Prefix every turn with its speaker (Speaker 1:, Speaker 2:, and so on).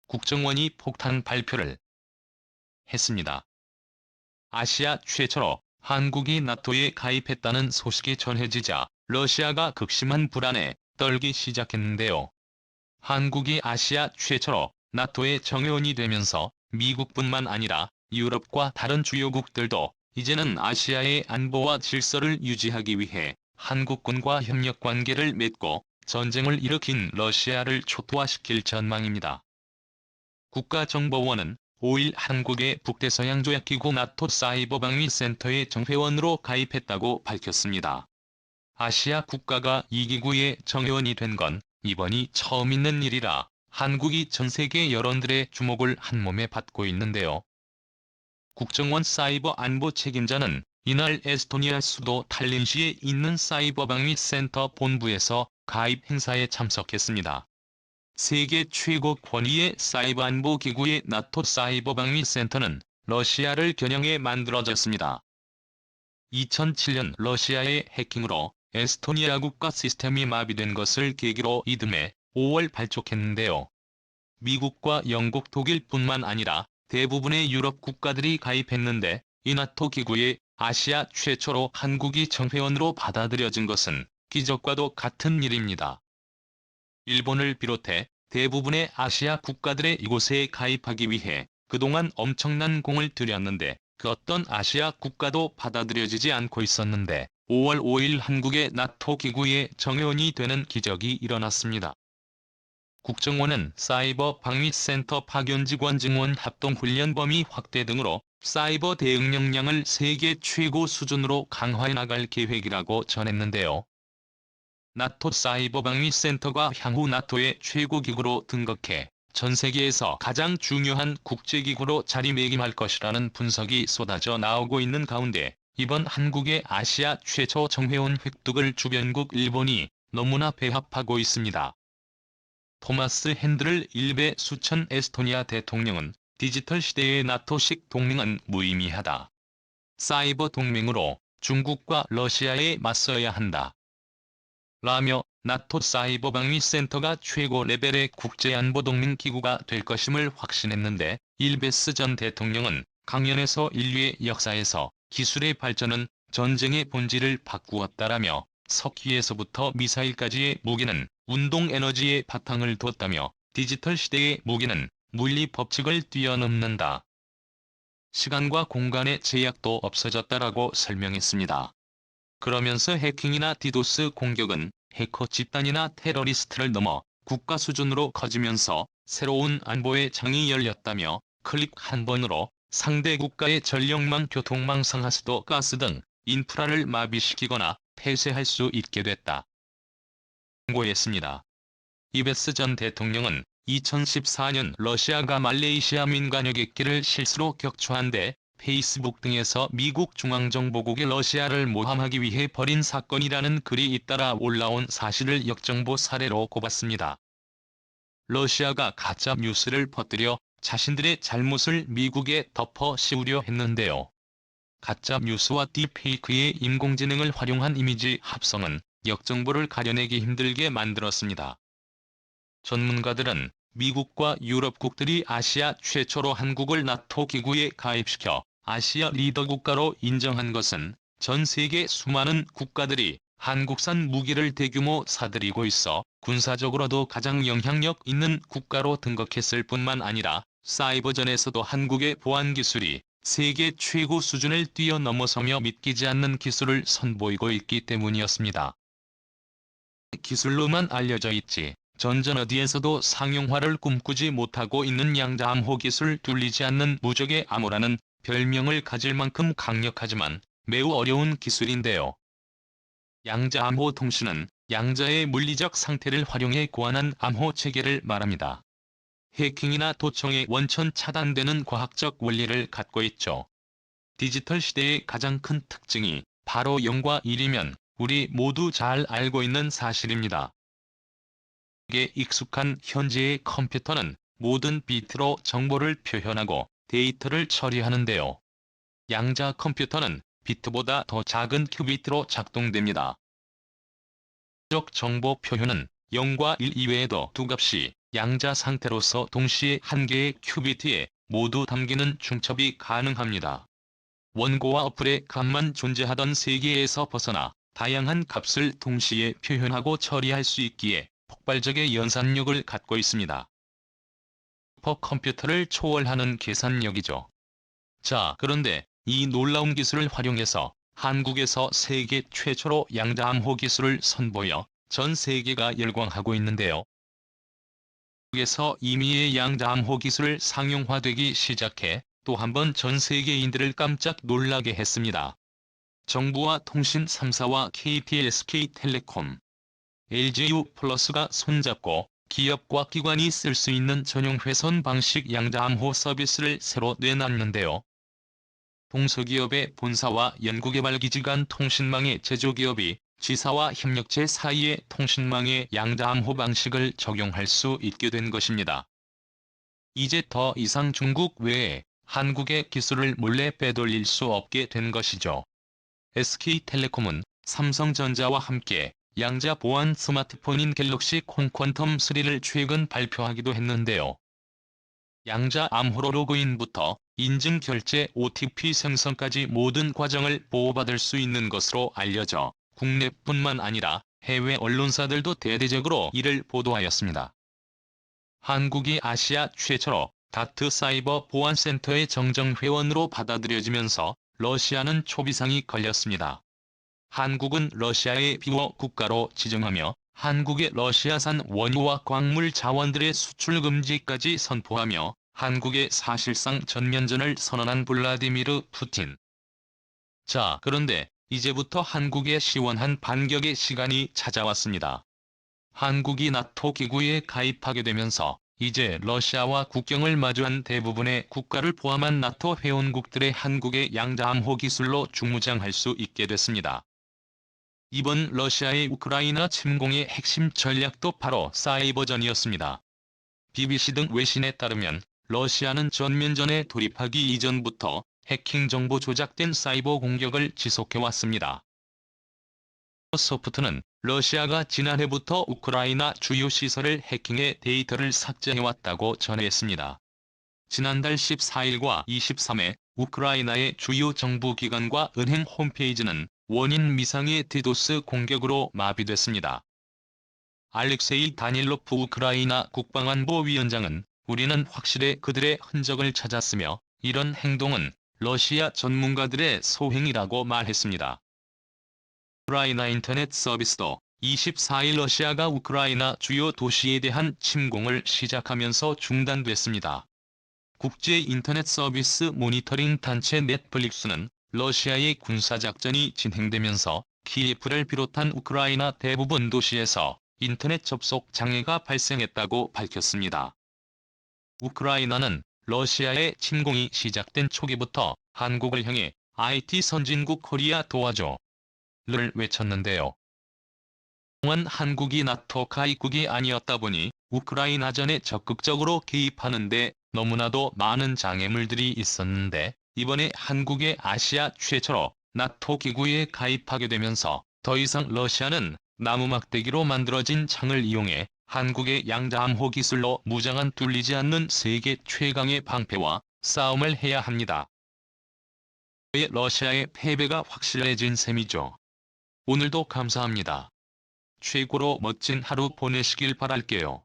Speaker 1: 국정원이 폭탄 발표를 했습니다. 아시아 최초로 한국이 나토에 가입했다는 소식이 전해지자 러시아가 극심한 불안에 떨기 시작했는데요. 한국이 아시아 최초로 나토의 정회원이 되면서 미국뿐만 아니라 유럽과 다른 주요국들도 이제는 아시아의 안보와 질서를 유지하기 위해 한국군과 협력관계를 맺고 전쟁을 일으킨 러시아를 초토화시킬 전망입니다. 국가정보원은 5일 한국의 북대서양조약기구 나토 사이버방위센터의 정회원으로 가입했다고 밝혔습니다. 아시아 국가가 이 기구의 정회원이 된 건 이번이 처음 있는 일이라 한국이 전 세계 여론들의 주목을 한몸에 받고 있는데요. 국정원 사이버 안보 책임자는 이날 에스토니아 수도 탈린시에 있는 사이버방위센터 본부에서 가입 행사에 참석했습니다. 세계 최고 권위의 사이버 안보 기구의 나토 사이버방위센터는 러시아를 겨냥해 만들어졌습니다. 2007년 러시아의 해킹으로 에스토니아 국가 시스템이 마비된 것을 계기로 이듬해 5월 발족했는데요. 미국과 영국, 독일뿐만 아니라 대부분의 유럽 국가들이 가입했는데 이 나토 기구에 아시아 최초로 한국이 정회원으로 받아들여진 것은 기적과도 같은 일입니다. 일본을 비롯해 대부분의 아시아 국가들의 이곳에 가입하기 위해 그동안 엄청난 공을 들였는데 그 어떤 아시아 국가도 받아들여지지 않고 있었는데 5월 5일 한국의 나토 기구의 정회원이 되는 기적이 일어났습니다. 국정원은 사이버 방위센터 파견 직원 증원 합동 훈련 범위 확대 등으로 사이버 대응 역량을 세계 최고 수준으로 강화해 나갈 계획이라고 전했는데요. 나토 사이버 방위센터가 향후 나토의 최고기구로 등극해 전 세계에서 가장 중요한 국제기구로 자리매김할 것이라는 분석이 쏟아져 나오고 있는 가운데 이번 한국의 아시아 최초 정회원 획득을 주변국 일본이 너무나 배합하고 있습니다. 토마스 핸들을 일베 수천 에스토니아 대통령은 디지털 시대의 나토식 동맹은 무의미하다. 사이버 동맹으로 중국과 러시아에 맞서야 한다. 라며 나토 사이버 방위센터가 최고 레벨의 국제안보동맹 기구가 될 것임을 확신했는데 일베스 전 대통령은 강연에서 인류의 역사에서 기술의 발전은 전쟁의 본질을 바꾸었다라며 석기에서부터 미사일까지의 무기는 운동 에너지의 바탕을 뒀다며 디지털 시대의 무기는 물리 법칙을 뛰어넘는다. 시간과 공간의 제약도 없어졌다라고 설명했습니다. 그러면서 해킹이나 디도스 공격은 해커 집단이나 테러리스트를 넘어 국가 수준으로 커지면서 새로운 안보의 장이 열렸다며 클릭 한 번으로 상대 국가의 전력망, 교통망, 상하수도, 가스 등 인프라를 마비시키거나 폐쇄할 수 있게 됐다. 경고했습니다. 이베스 전 대통령은 2014년 러시아가 말레이시아 민간여객기를 실수로 격추한 데 페이스북 등에서 미국 중앙정보국이 러시아를 모함하기 위해 벌인 사건이라는 글이 잇따라 올라온 사실을 역정보 사례로 꼽았습니다. 러시아가 가짜 뉴스를 퍼뜨려 자신들의 잘못을 미국에 덮어 씌우려 했는데요. 가짜 뉴스와 딥페이크의 인공지능을 활용한 이미지 합성은 역정보를 가려내기 힘들게 만들었습니다. 전문가들은 미국과 유럽국들이 아시아 최초로 한국을 나토 기구에 가입시켜 아시아 리더 국가로 인정한 것은 전 세계 수많은 국가들이 한국산 무기를 대규모 사들이고 있어 군사적으로도 가장 영향력 있는 국가로 등극했을 뿐만 아니라 사이버전에서도 한국의 보안 기술이 세계 최고 수준을 뛰어넘어서며 믿기지 않는 기술을 선보이고 있기 때문이었습니다. 기술로만 알려져 있지 전전 어디에서도 상용화를 꿈꾸지 못하고 있는 양자암호 기술, 뚫리지 않는 무적의 암호라는 별명을 가질 만큼 강력하지만 매우 어려운 기술인데요. 양자암호 통신은 양자의 물리적 상태를 활용해 고안한 암호 체계를 말합니다. 해킹이나 도청에 원천 차단되는 과학적 원리를 갖고 있죠. 디지털 시대의 가장 큰 특징이 바로 0과 1이면 우리 모두 잘 알고 있는 사실입니다. 에 익숙한 현재의 컴퓨터는 모든 비트로 정보를 표현하고 데이터를 처리하는데요. 양자 컴퓨터는 비트보다 더 작은 큐비트로 작동됩니다. 정보 표현은 0과 1 이외에도 두 값이 양자 상태로서 동시에 한 개의 큐비트에 모두 담기는 중첩이 가능합니다. 원고와 어플의 값만 존재하던 세계에서 벗어나 다양한 값을 동시에 표현하고 처리할 수 있기에 폭발적의 연산력을 갖고 있습니다. 슈퍼컴퓨터를 초월하는 계산력이죠. 자, 그런데 이 놀라운 기술을 활용해서 한국에서 세계 최초로 양자암호 기술을 선보여 전 세계가 열광하고 있는데요. 한국에서 이미의 양자암호 기술을 상용화되기 시작해 또 한 번 전 세계인들을 깜짝 놀라게 했습니다. 정부와 통신 3사와 KT, SK텔레콤, LGU+가 손잡고 기업과 기관이 쓸 수 있는 전용 회선 방식 양자암호 서비스를 새로 내놨는데요. 동서기업의 본사와 연구개발기지 간 통신망의 제조기업이 지사와 협력체 사이의 통신망의 양자암호 방식을 적용할 수 있게 된 것입니다. 이제 더 이상 중국 외에 한국의 기술을 몰래 빼돌릴 수 없게 된 것이죠. SK텔레콤은 삼성전자와 함께 양자 보안 스마트폰인 갤럭시 콩 퀀텀3를 최근 발표하기도 했는데요. 양자 암호로 로그인부터 인증 결제 OTP 생성까지 모든 과정을 보호받을 수 있는 것으로 알려져 국내뿐만 아니라 해외 언론사들도 대대적으로 이를 보도하였습니다. 한국이 아시아 최초로 다트 사이버 보안센터의 정정회원으로 받아들여지면서 러시아는 초비상이 걸렸습니다. 한국은 러시아의 비호 국가로 지정하며 한국의 러시아산 원유와 광물 자원들의 수출 금지까지 선포하며 한국의 사실상 전면전을 선언한 블라디미르 푸틴. 자, 그런데 이제부터 한국의 시원한 반격의 시간이 찾아왔습니다. 한국이 나토 기구에 가입하게 되면서 이제 러시아와 국경을 마주한 대부분의 국가를 포함한 나토 회원국들의 한국의 양자암호 기술로 중무장할 수 있게 됐습니다. 이번 러시아의 우크라이나 침공의 핵심 전략도 바로 사이버전이었습니다. BBC 등 외신에 따르면 러시아는 전면전에 돌입하기 이전부터 해킹 정보 조작된 사이버 공격을 지속해왔습니다. 소프트는 러시아가 지난해부터 우크라이나 주요 시설을 해킹해 데이터를 삭제해왔다고 전했습니다. 지난달 14일과 23일 우크라이나의 주요 정부기관과 은행 홈페이지는 원인 미상의 디도스 공격으로 마비됐습니다. 알렉세이 다닐로프 우크라이나 국방안보위원장은 우리는 확실히 그들의 흔적을 찾았으며 이런 행동은 러시아 전문가들의 소행이라고 말했습니다. 우크라이나 인터넷 서비스도 24일 러시아가 우크라이나 주요 도시에 대한 침공을 시작하면서 중단됐습니다. 국제 인터넷 서비스 모니터링 단체 넷플릭스는 러시아의 군사작전이 진행되면서 키예프를 비롯한 우크라이나 대부분 도시에서 인터넷 접속 장애가 발생했다고 밝혔습니다. 우크라이나는 러시아의 침공이 시작된 초기부터 한국을 향해 IT 선진국 코리아 도와줘 를 외쳤는데요. 또한 한국이 나토 가입국이 아니었다 보니 우크라이나전에 적극적으로 개입하는데 너무나도 많은 장애물들이 있었는데 이번에 한국의 아시아 최초로 나토 기구에 가입하게 되면서 더 이상 러시아는 나무 막대기로 만들어진 창을 이용해 한국의 양자암호 기술로 무장한 뚫리지 않는 세계 최강의 방패와 싸움을 해야 합니다. 러시아의 패배가 확실해진 셈이죠. 오늘도 감사합니다. 최고로 멋진 하루 보내시길 바랄게요.